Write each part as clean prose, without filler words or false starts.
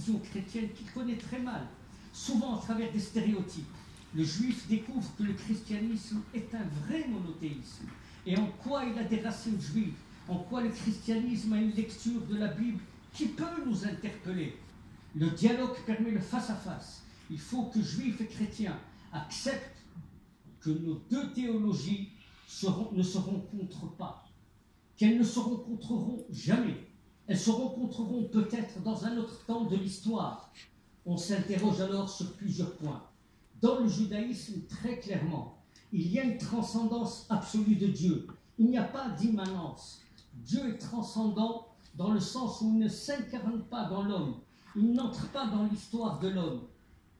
vision chrétienne qu'il connaît très mal, souvent à travers des stéréotypes. Le juif découvre que le christianisme est un vrai monothéisme. Et en quoi il a des racines juives, en quoi le christianisme a une lecture de la Bible qui peut nous interpeller. Le dialogue permet le face-à-face. Il faut que juifs et chrétiens acceptent que nos deux théologies ne se rencontrent pas, qu'elles ne se rencontreront jamais. Elles se rencontreront peut-être dans un autre temps de l'histoire. On s'interroge alors sur plusieurs points. Dans le judaïsme, très clairement, il y a une transcendance absolue de Dieu. Il n'y a pas d'immanence. Dieu est transcendant dans le sens où il ne s'incarne pas dans l'homme. Il n'entre pas dans l'histoire de l'homme.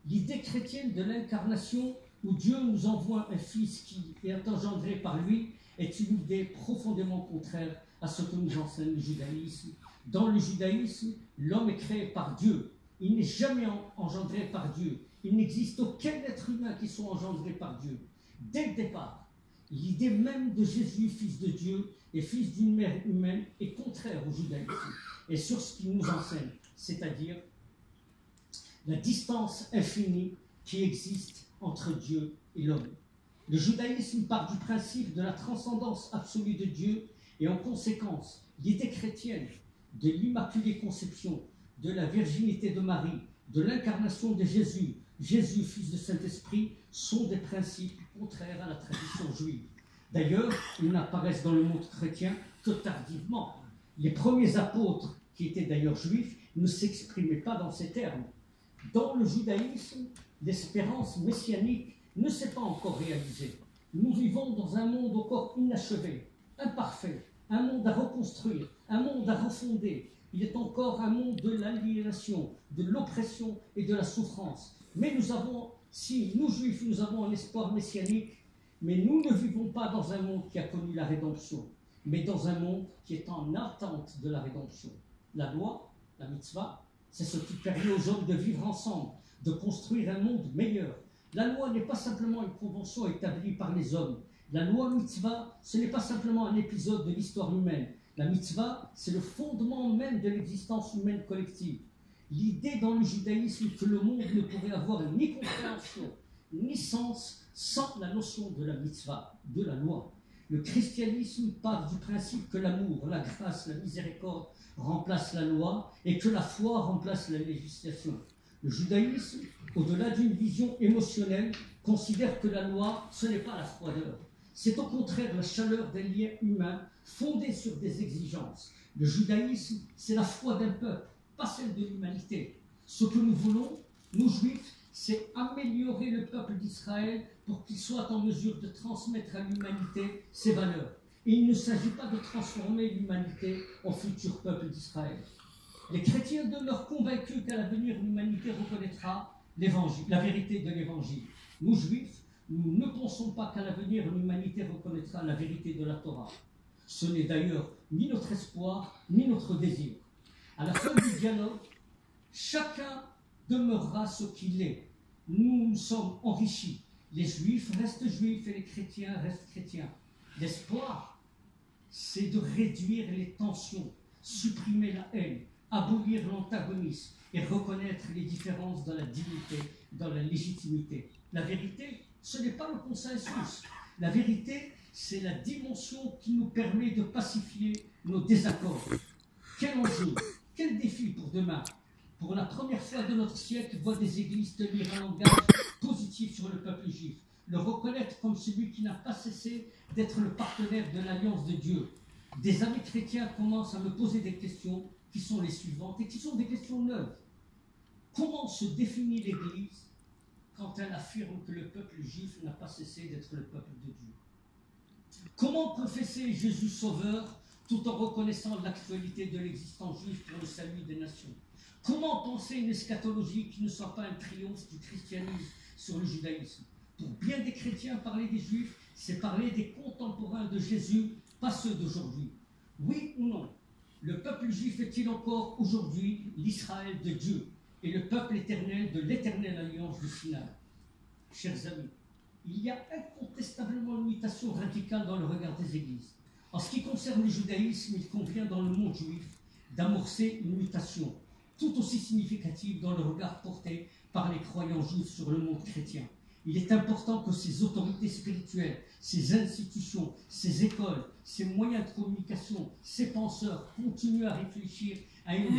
L'idée chrétienne de l'incarnation, où Dieu nous envoie un Fils qui est engendré par lui, est une idée profondément contraire à ce que nous enseigne le judaïsme. Dans le judaïsme, l'homme est créé par Dieu. Il n'est jamais engendré par Dieu. Il n'existe aucun être humain qui soit engendré par Dieu. Dès le départ, l'idée même de Jésus, fils de Dieu et fils d'une mère humaine, est contraire au judaïsme et sur ce qu'il nous enseigne, c'est-à-dire la distance infinie qui existe entre Dieu et l'homme. Le judaïsme part du principe de la transcendance absolue de Dieu et en conséquence, l'idée chrétienne de l'Immaculée Conception, de la virginité de Marie, de l'incarnation de Jésus, Jésus, fils de Saint-Esprit, sont des principes contraires à la tradition juive. D'ailleurs, ils n'apparaissent dans le monde chrétien que tardivement. Les premiers apôtres, qui étaient d'ailleurs juifs, ne s'exprimaient pas dans ces termes. Dans le judaïsme, l'espérance messianique ne s'est pas encore réalisée. Nous vivons dans un monde encore inachevé, imparfait, un monde à reconstruire, un monde à refonder. Il est encore un monde de l'aliénation, de l'oppression et de la souffrance. Mais nous avons, si nous juifs, nous avons un espoir messianique, mais nous ne vivons pas dans un monde qui a connu la rédemption, mais dans un monde qui est en attente de la rédemption. La loi, la mitzvah, c'est ce qui permet aux hommes de vivre ensemble, de construire un monde meilleur. La loi n'est pas simplement une convention établie par les hommes. La loi mitzvah, ce n'est pas simplement un épisode de l'histoire humaine. La mitzvah, c'est le fondement même de l'existence humaine collective. L'idée dans le judaïsme que le monde ne pourrait avoir ni compréhension, ni sens sans la notion de la mitzvah, de la loi. Le christianisme part du principe que l'amour, la grâce, la miséricorde remplacent la loi et que la foi remplace la législation. Le judaïsme, au-delà d'une vision émotionnelle, considère que la loi, ce n'est pas la froideur. C'est au contraire la chaleur des liens humains fondés sur des exigences. Le judaïsme, c'est la foi d'un peuple, pas celle de l'humanité. Ce que nous voulons, nous juifs, c'est améliorer le peuple d'Israël pour qu'il soit en mesure de transmettre à l'humanité ses valeurs. Et il ne s'agit pas de transformer l'humanité en futur peuple d'Israël. Les chrétiens demeurent convaincus qu'à l'avenir, l'humanité reconnaîtra l'évangile, la vérité de l'évangile. Nous, juifs, nous ne pensons pas qu'à l'avenir, l'humanité reconnaîtra la vérité de la Torah. Ce n'est d'ailleurs ni notre espoir, ni notre désir. À la fin du dialogue, chacun demeurera ce qu'il est. Nous nous sommes enrichis. Les juifs restent juifs et les chrétiens restent chrétiens. L'espoir, c'est de réduire les tensions, supprimer la haine, abolir l'antagonisme et reconnaître les différences dans la dignité, dans la légitimité. La vérité, ce n'est pas le consensus. La vérité, c'est la dimension qui nous permet de pacifier nos désaccords. Quel enjeu, quel défi pour demain. Pour la première fois de notre siècle, voit des églises tenir un langage positif sur le peuple juif, le reconnaître comme celui qui n'a pas cessé d'être le partenaire de l'alliance de Dieu. Des amis chrétiens commencent à me poser des questions qui sont les suivantes et qui sont des questions neuves. Comment se définit l'Église quand elle affirme que le peuple juif n'a pas cessé d'être le peuple de Dieu? Comment confesser Jésus sauveur tout en reconnaissant l'actualité de l'existence juive pour le salut des nations? Comment penser une eschatologie qui ne soit pas un triomphe du christianisme sur le judaïsme? Pour bien des chrétiens, parler des juifs, c'est parler des contemporains de Jésus, pas ceux d'aujourd'hui. Oui ou non? Le peuple juif est-il encore aujourd'hui l'Israël de Dieu et le peuple éternel de l'éternelle alliance du Sinaï? Chers amis, il y a incontestablement une mutation radicale dans le regard des églises. En ce qui concerne le judaïsme, il convient dans le monde juif d'amorcer une mutation. tout aussi significative dans le regard porté par les croyants juifs sur le monde chrétien. Il est important que ces autorités spirituelles, ces institutions, ces écoles, ces moyens de communication, ces penseurs continuent à réfléchir à une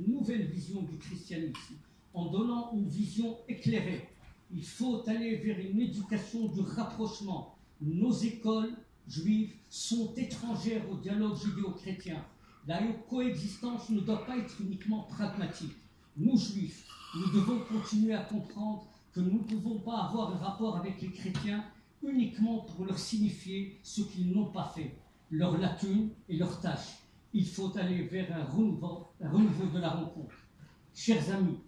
nouvelle vision du christianisme, en donnant une vision éclairée. Il faut aller vers une éducation du rapprochement. Nos écoles juives sont étrangères au dialogue judéo-chrétien. La coexistence ne doit pas être uniquement pragmatique. Nous, juifs, nous devons continuer à comprendre que nous ne pouvons pas avoir un rapport avec les chrétiens uniquement pour leur signifier ce qu'ils n'ont pas fait, leurs lacunes et leurs tâches. Il faut aller vers un renouveau de la rencontre. Chers amis,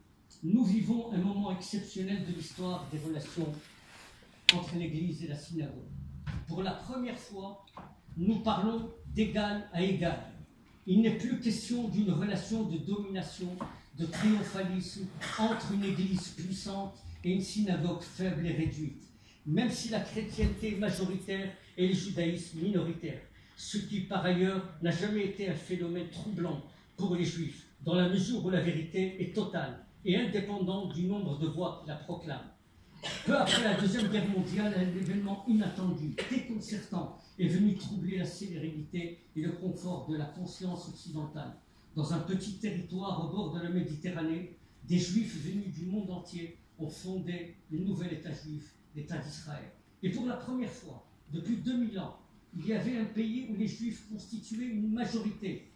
nous vivons un moment exceptionnel de l'histoire des relations entre l'Église et la synagogue. Pour la première fois, nous parlons d'égal à égal. Il n'est plus question d'une relation de domination, de triomphalisme entre une Église puissante et une synagogue faible et réduite, même si la chrétienté est majoritaire et le judaïsme minoritaire, ce qui par ailleurs n'a jamais été un phénomène troublant pour les juifs, dans la mesure où la vérité est totale et indépendante du nombre de voix qui la proclament. Peu après la Deuxième Guerre mondiale, un événement inattendu, déconcertant, est venu troubler la sérénité et le confort de la conscience occidentale. Dans un petit territoire au bord de la Méditerranée, des Juifs venus du monde entier ont fondé le nouvel État juif, l'État d'Israël. Et pour la première fois, depuis 2000 ans, il y avait un pays où les Juifs constituaient une majorité.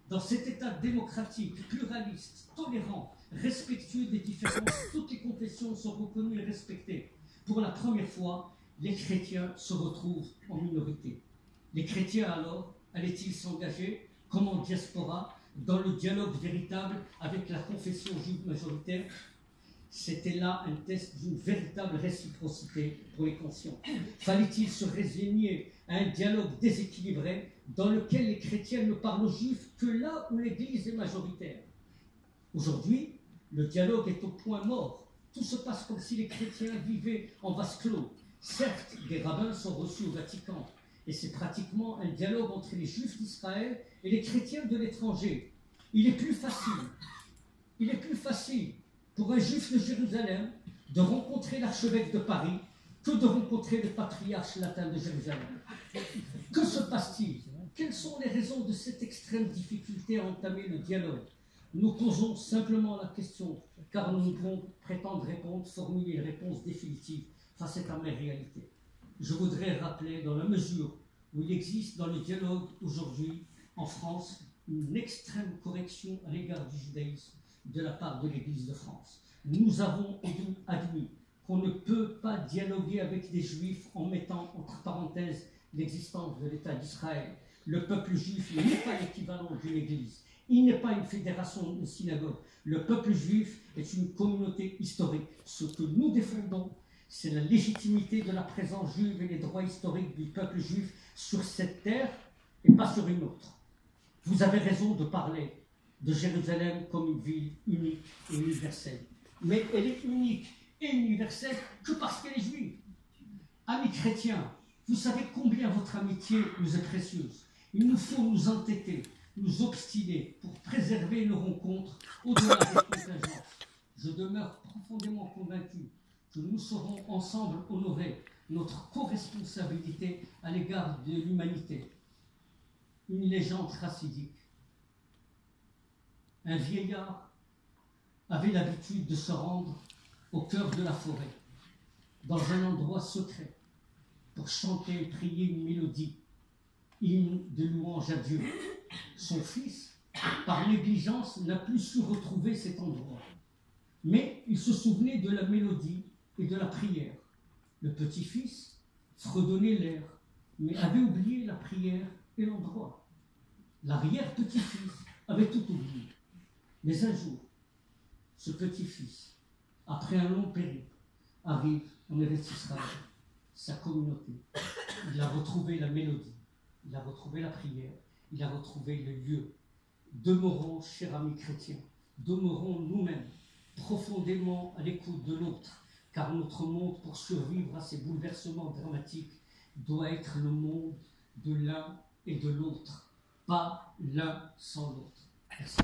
Dans cet État démocratique, pluraliste, tolérant, respectueux des différences, toutes les confessions sont reconnues et respectées. Pour la première fois, les chrétiens se retrouvent en minorité. Les chrétiens alors allaient-ils s'engager, comme en diaspora, dans le dialogue véritable avec la confession juive majoritaire? C'était là un test d'une véritable réciprocité pour les conscients. Fallait-il se résigner à un dialogue déséquilibré dans lequel les chrétiens ne parlent aux juifs que là où l'Église est majoritaire? Aujourd'hui, le dialogue est au point mort. Tout se passe comme si les chrétiens vivaient en vase clos. Certes, des rabbins sont reçus au Vatican, et c'est pratiquement un dialogue entre les juifs d'Israël et les chrétiens de l'étranger. Il est plus facile pour un juif de Jérusalem de rencontrer l'archevêque de Paris que de rencontrer le patriarche latin de Jérusalem. Que se passe-t-il? Quelles sont les raisons de cette extrême difficulté à entamer le dialogue? Nous posons simplement la question, car nous ne pouvons prétendre formuler une réponse définitive face à cette amère réalité. Je voudrais rappeler, dans la mesure où il existe dans le dialogue aujourd'hui en France une extrême correction à l'égard du judaïsme de la part de l'Église de France. Nous avons admis qu'on ne peut pas dialoguer avec des Juifs en mettant entre parenthèses l'existence de l'État d'Israël. Le peuple juif n'est pas l'équivalent d'une Église. Il n'est pas une fédération de synagogues. Le peuple juif est une communauté historique. Ce que nous défendons, c'est la légitimité de la présence juive et les droits historiques du peuple juif sur cette terre et pas sur une autre. Vous avez raison de parler de Jérusalem comme une ville unique et universelle. Mais elle est unique et universelle que parce qu'elle est juive. Amis chrétiens, vous savez combien votre amitié nous est précieuse. Il nous faut nous entêter, nous obstiner pour préserver nos rencontres au-delà des contingences. Je demeure profondément convaincu que nous saurons ensemble honorer notre co-responsabilité à l'égard de l'humanité. Une légende chassidique. Un vieillard avait l'habitude de se rendre au cœur de la forêt, dans un endroit secret, pour chanter et prier une mélodie, hymne de louange à Dieu. Son fils, par négligence, n'a plus su retrouver cet endroit. Mais il se souvenait de la mélodie et de la prière. Le petit-fils fredonnait l'air, mais avait oublié la prière et l'endroit. L'arrière-petit-fils avait tout oublié. Mais un jour, ce petit-fils, après un long périple, arrive en Eretz Israël, sa communauté. Il a retrouvé la mélodie, il a retrouvé la prière, il a retrouvé le lieu. Demeurons, chers amis chrétiens, demeurons nous-mêmes profondément à l'écoute de l'autre, car notre monde, pour survivre à ces bouleversements dramatiques, doit être le monde de l'un et de l'autre, pas l'un sans l'autre. Merci.